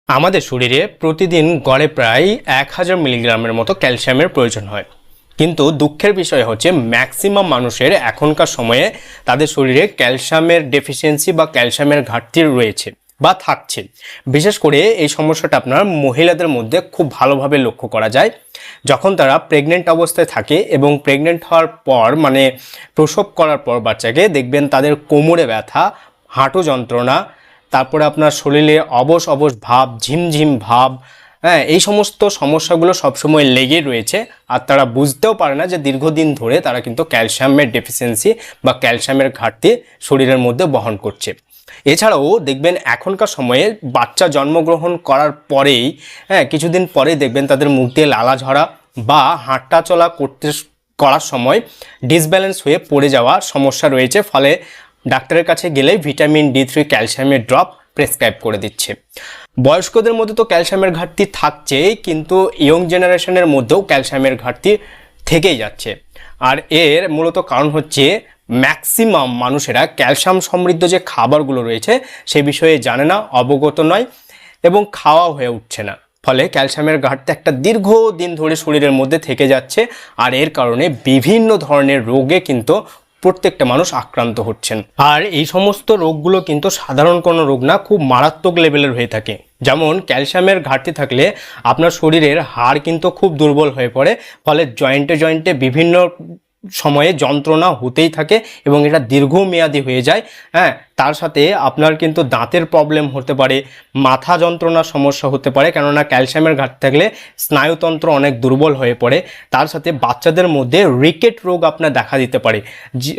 আমাদের শরীরে প্রতিদিন গড়ে প্রায় 1000 মিলিগ্রামের মতো ক্যালসিয়ামের প্রয়োজন হয়, কিন্তু দুঃখের বিষয় হচ্ছে ম্যাক্সিমাম মানুষের এখনকার সময়ে তাদের শরীরে ক্যালসিয়ামের ডেফিসিয়েন্সি বা ক্যালসিয়ামের ঘাটতি রয়েছে বা থাকছে। বিশেষ করে এই সমস্যাটা আপনার মহিলাদের মধ্যে খুব ভালোভাবে লক্ষ্য করা যায়। যখন তারা প্রেগনেন্ট অবস্থায় থাকে এবং প্রেগনেন্ট হওয়ার পর মানে প্রসব করার পর বাচ্চাকে দেখবেন তাদের কোমরে ব্যথা, হাঁটু যন্ত্রণা, তারপরে আপনার শরীরে অবশ অবশ ভাব, ঝিমঝিম ভাব, হ্যাঁ, এই সমস্ত সমস্যাগুলো সবসময় লেগে রয়েছে। আর তারা বুঝতেও পারে না যে দীর্ঘদিন ধরে তারা কিন্তু ক্যালসিয়ামের ডেফিসিয়েন্সি বা ক্যালসিয়ামের ঘাটতি শরীরের মধ্যে বহন করছে। এছাড়াও দেখবেন এখনকার সময়ে বাচ্চা জন্মগ্রহণ করার পরেই কিছুদিন পরেই দেখবেন তাদের মুখ দিয়ে লালা ঝরা বা হাঁটা চলা করার সময় ডিসব্যালেন্স হয়ে পড়ে যাওয়ার সমস্যা রয়েছে। ফলে ডাক্তারের কাছে গেলে ভিটামিন D3 ক্যালসিয়ামের ড্রপ প্রেসক্রাইব করে দিচ্ছে। বয়স্কদের মধ্যে তো ক্যালসিয়ামের ঘাটতি থাকছেই, কিন্তু ইয়ং জেনারেশনের মধ্যেও ক্যালসিয়ামের ঘাটতি থেকেই যাচ্ছে। আর এর মূলত কারণ হচ্ছে ম্যাক্সিমাম মানুষেরা ক্যালসিয়াম সমৃদ্ধ যে খাবারগুলো রয়েছে সে বিষয়ে জানে না, অবগত নয় এবং খাওয়া হয়ে উঠছে না। ফলে ক্যালসিয়ামের ঘাটতি একটা দীর্ঘদিন ধরে শরীরের মধ্যে থেকে যাচ্ছে, আর এর কারণে বিভিন্ন ধরনের রোগে কিন্তু প্রত্যেকটা মানুষ আক্রান্ত হচ্ছেন। আর এই সমস্ত রোগগুলো কিন্তু সাধারণ কোনো রোগ না, খুব মারাত্মক লেভেলের হয়ে থাকে। যেমন ক্যালসিয়ামের ঘাটতি থাকলে আপনার শরীরের হাড় কিন্তু খুব দুর্বল হয়ে পড়ে, ফলে জয়েন্টে জয়েন্টে বিভিন্ন সময়ে যন্ত্রণা হতেই থাকে এবং এটা দীর্ঘমেয়াদী হয়ে যায়। তার সাথে আপনার কিন্তু দাঁতের প্রবলেম হতে পারে, মাথা যন্ত্রণার সমস্যা হতে পারে, কেননা ক্যালসিয়ামের ঘাটতি থাকলে স্নায়ুতন্ত্র অনেক দুর্বল হয়ে পড়ে। তার সাথে বাচ্চাদের মধ্যে রিকেট রোগ আপনার দেখা দিতে পারে।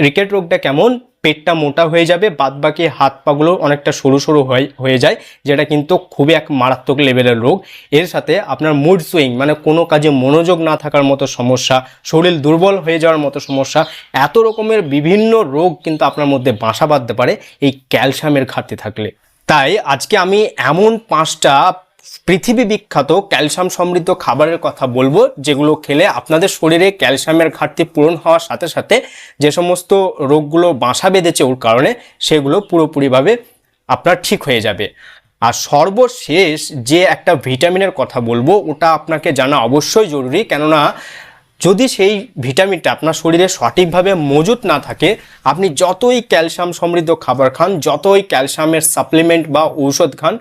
রিকেট রোগটা কেমন? পেটটা মোটা হয়ে যাবে, বাদবাকি হাত পাগুলো অনেকটা সরু সরু হয়ে যায়, যেটা কিন্তু খুবই এক মারাত্মক লেভেলের রোগ। এর সাথে আপনার মুড সুইং মানে কোনো কাজে মনোযোগ না থাকার মতো সমস্যা, শরীর দুর্বল হয়ে যাওয়ার মতো সমস্যা, এত রকমের বিভিন্ন রোগ কিন্তু আপনার মধ্যে বাসা বাঁধতে পারে এই ক্যালসিয়ামের ঘাটতি থাকলে। তাই আজকে আমি এমন 5টা পৃথিবী বিখ্যাত ক্যালসিয়াম সমৃদ্ধ খাবারের কথা বলবো, যেগুলো খেলে আপনাদের শরীরে ক্যালসিয়ামের ঘাটতি পূরণ হওয়ার সাথে সাথে যে সমস্ত রোগগুলো বাসা বেঁধেছে ওর কারণে সেগুলো পুরোপুরিভাবে আপনার ঠিক হয়ে যাবে। আর সর্বশেষ যে একটা ভিটামিনের কথা বলবো ওটা আপনাকে জানা অবশ্যই জরুরি, কেননা যদি সেই ভিটামিনটা আপনার শরীরে সঠিকভাবে মজুত না থাকে, আপনি যতই ক্যালসিয়াম সমৃদ্ধ খাবার খান, যতই ক্যালসিয়ামের সাপ্লিমেন্ট বা ঔষধ খান,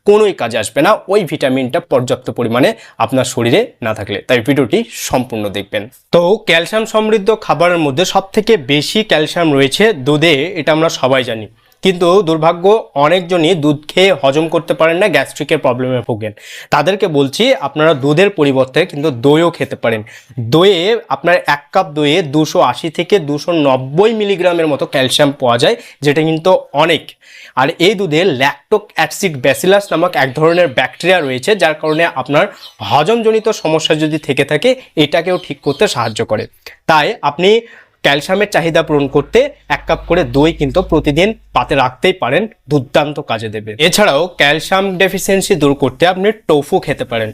কোনোই কাজে আসবে না ওই ভিটামিনটা পর্যাপ্ত পরিমাণে আপনার শরীরে না থাকলে। তাই ভিডিওটি সম্পূর্ণ দেখবেন। তো ক্যালসিয়াম সমৃদ্ধ খাবারের মধ্যে সবথেকে বেশি ক্যালসিয়াম রয়েছে দুধে, এটা আমরা সবাই জানি। কিন্তু দুর্ভাগ্য অনেকজনই দুধ খেয়ে হজম করতে পারেন না, গ্যাস্ট্রিকের প্রবলেমে ভোগেন। তাদেরকে বলছি আপনারা দুধের পরিবর্তে কিন্তু দইও খেতে পারেন। দইয়ে আপনার 1 কাপ দইয়ে 280 থেকে 290 মিলিগ্রামের মতো ক্যালসিয়াম পাওয়া যায়, যেটা কিন্তু অনেক। আর এই দুধে ল্যাকটোক অ্যাসিড ব্যাসিলাস নামক এক ধরনের ব্যাকটেরিয়া রয়েছে, যার কারণে আপনার হজমজনিত সমস্যা যদি থেকে থাকে এটাকেও ঠিক করতে সাহায্য করে। তাই আপনি ক্যালসিয়ামের চাহিদা পূরণ করতে 1 কাপ করে দই কিন্তু প্রতিদিন পাতে রাখতেই পারেন, দুর্দান্ত কাজে দেবে। এছাড়াও ক্যালসিয়াম ডেফিসিয়েন্সি দূর করতে আপনি টোফু খেতে পারেন।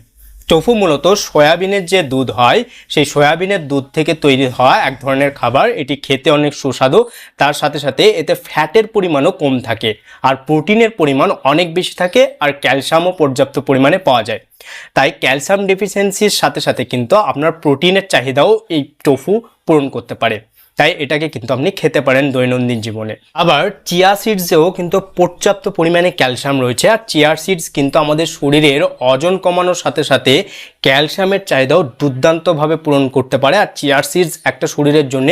টোফু মূলত সয়াবিনের যে দুধ হয় সেই সয়াবিনের দুধ থেকে তৈরি হওয়া এক ধরনের খাবার। এটি খেতে অনেক সুস্বাদু, তার সাথে সাথে এতে ফ্যাটের পরিমাণও কম থাকে আর প্রোটিনের পরিমাণ অনেক বেশি থাকে, আর ক্যালসিয়ামও পর্যাপ্ত পরিমাণে পাওয়া যায়। তাই ক্যালসিয়াম ডেফিসিয়েন্সির সাথে সাথে কিন্তু আপনার প্রোটিনের চাহিদাও এই টোফু পূরণ করতে পারে। তাই এটাকে কিন্তু আপনি খেতে পারেন দৈনন্দিন জীবনে। আবার চিয়া সিডসেও কিন্তু পর্যাপ্ত পরিমাণে ক্যালসিয়াম রয়েছে, আর চিয়া সিডস কিন্তু আমাদের শরীরের ওজন কমানোর সাথে সাথে ক্যালসিয়ামের চাহিদাও দুর্দান্তভাবে পূরণ করতে পারে। আর চিয়া সিডস একটা শরীরের জন্য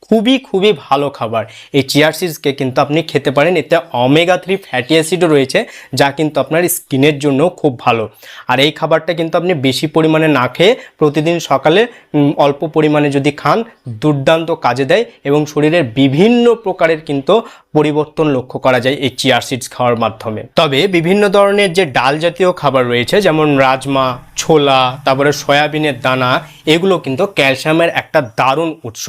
খুবই খুবই ভালো খাবার। এই চিয়া সিডসকে কিন্তু আপনি খেতে পারেন, এতে ওমেগা-3 ফ্যাটি অ্যাসিডও রয়েছে, যা কিন্তু আপনার স্কিনের জন্য খুব ভালো। আর এই খাবারটা কিন্তু আপনি বেশি পরিমাণে না খেয়ে প্রতিদিন সকালে অল্প পরিমাণে যদি খান, দুর্দান্ত কাজে দেয় এবং শরীরের বিভিন্ন প্রকারের কিন্তু পরিবর্তন লক্ষ্য করা যায় এই চিয়া সিডস খাওয়ার মাধ্যমে। তবে বিভিন্ন ধরনের যে ডাল জাতীয় খাবার রয়েছে, যেমন রাজমা, ছোলা, তারপরে সয়াবিনের দানা, এগুলো কিন্তু ক্যালসিয়ামের একটা দারুণ উৎস।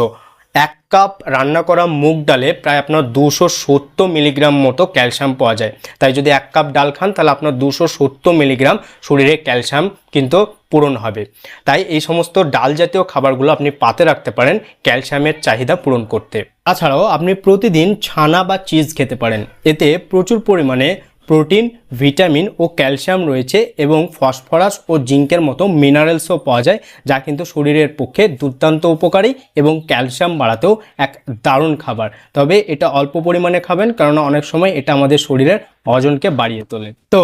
1 কাপ রান্না করা মুগ ডালে প্রায় আপনার 270 মিলিগ্রাম মতো ক্যালসিয়াম পাওয়া যায়। তাই যদি 1 কাপ ডাল খান তাহলে আপনার 270 মিলিগ্রাম শরীরে ক্যালসিয়াম কিন্তু পূরণ হবে। তাই এই সমস্ত ডাল জাতীয় খাবারগুলো আপনি পাতে রাখতে পারেন ক্যালসিয়ামের চাহিদা পূরণ করতে। তাছাড়াও আপনি প্রতিদিন ছানা বা চিজ খেতে পারেন, এতে প্রচুর পরিমাণে প্রোটিন, ভিটামিন ও ক্যালসিয়াম রয়েছে এবং ফসফরাস ও জিঙ্কের মতো মিনারেলসও পাওয়া যায়, যা কিন্তু শরীরের পক্ষে দুর্দান্ত উপকারী এবং ক্যালসিয়াম বাড়াতেও এক দারুণ খাবার। তবে এটা অল্প পরিমাণে খাবেন, কারণ অনেক সময় এটা আমাদের শরীরের ওজনকে বাড়িয়ে তোলে। তো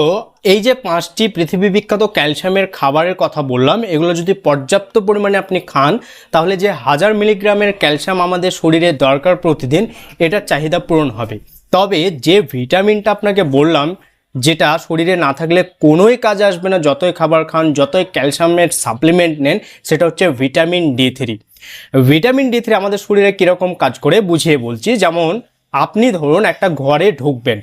এই যে 5টি পৃথিবী বিখ্যাত ক্যালসিয়ামের খাবারের কথা বললাম, এগুলো যদি পর্যাপ্ত পরিমাণে আপনি খান, তাহলে যে 1000 মিলিগ্রামের ক্যালসিয়াম আমাদের শরীরে দরকার প্রতিদিন, এটার চাহিদা পূরণ হবে। তবে যে ভিটামিনটা আপনাকে বললাম, যেটা শরীরে না থাকলে কোনোই কাজে আসবে না, যতই খাবার খান, যতই ক্যালসিয়ামের সাপ্লিমেন্ট নেন, সেটা হচ্ছে ভিটামিন D3। ভিটামিন D3 আমাদের শরীরে কীরকম কাজ করে বুঝিয়ে বলছি। যেমন আপনি ধরুন একটা ঘরে ঢুকবেন,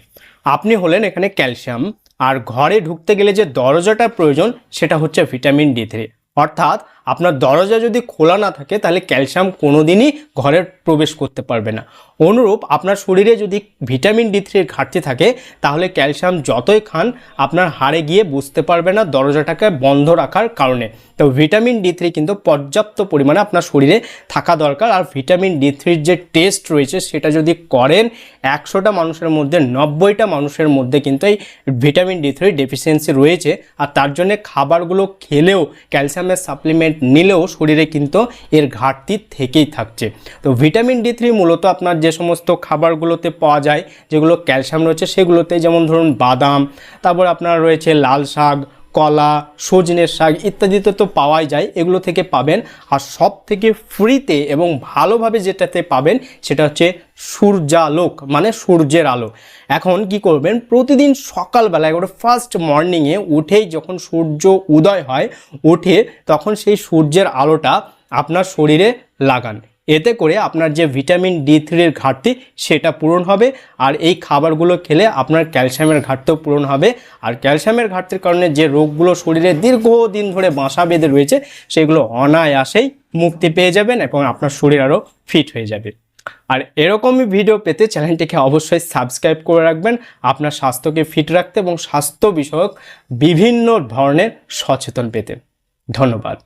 আপনি হলেন এখানে ক্যালসিয়াম, আর ঘরে ঢুকতে গেলে যে দরজাটা প্রয়োজন সেটা হচ্ছে ভিটামিন D3। অর্থাৎ আপনার দরজা যদি খোলা না থাকে, তাহলে ক্যালসিয়াম কোনোদিনই ঘরে প্রবেশ করতে পারবে না। অনুরূপ আপনার শরীরে যদি ভিটামিন D3 ঘাটতি থাকে, তাহলে ক্যালসিয়াম যতই খান আপনার হাড়ে গিয়ে বুঝতে পারবে না, দরজাটাকে বন্ধ রাখার কারণে। তো ভিটামিন D3 কিন্তু পর্যাপ্ত পরিমাণে আপনার শরীরে থাকা দরকার। আর ভিটামিন D3 যে টেস্ট রয়েছে, সেটা যদি করেন 100টা মানুষের মধ্যে 90টা মানুষের মধ্যে কিন্তু এই ভিটামিন D3 ডেফিসিয়েন্সি রয়েছে। আর তার জন্য খাবারগুলো খেলেও, ক্যালসিয়ামের সাপ্লিমেন্ট নিলেও শরীরে কিন্তু এর ঘাটতি থেকেই থাকছে। তো ভিটামিন D3 মূলত আপনার যে সমস্ত খাবারগুলোতে পাওয়া যায়, যেগুলো ক্যালসিয়াম রয়েছে, সেগুলোতে যেমন ধরুন বাদাম, তারপর আপনার রয়েছে লাল শাক, কলা, সজনের শাক ইত্যাদিতে তো পাওয়াই যায়, এগুলো থেকে পাবেন। আর সব থেকে ফ্রিতে এবং ভালোভাবে যেটাতে পাবেন সেটা হচ্ছে সূর্যালোক, মানে সূর্যের আলো। এখন কি করবেন, প্রতিদিন সকালবেলা একবারে ফার্স্ট মর্নিংয়ে উঠেই যখন সূর্য উদয় হয়, উঠে তখন সেই সূর্যের আলোটা আপনার শরীরে লাগান। এতে করে আপনার যে ভিটামিন D3 ঘাটতি সেটা পূরণ হবে। আর এই খাবারগুলো খেলে আপনার ক্যালসিয়ামের ঘাটতিও পূরণ হবে। আর ক্যালসিয়ামের ঘাটতির কারণে যে রোগগুলো শরীরে দীর্ঘদিন ধরে বাসা বেঁধে রয়েছে, সেগুলো অনায়াসেই মুক্তি পেয়ে যাবেন এবং আপনার শরীর আরও ফিট হয়ে যাবে। আর এরকমই ভিডিও পেতে চ্যানেলটিকে অবশ্যই সাবস্ক্রাইব করে রাখবেন, আপনার স্বাস্থ্যকে ফিট রাখতে এবং স্বাস্থ্য বিষয়ক বিভিন্ন ধরনের সচেতন পেতে। ধন্যবাদ।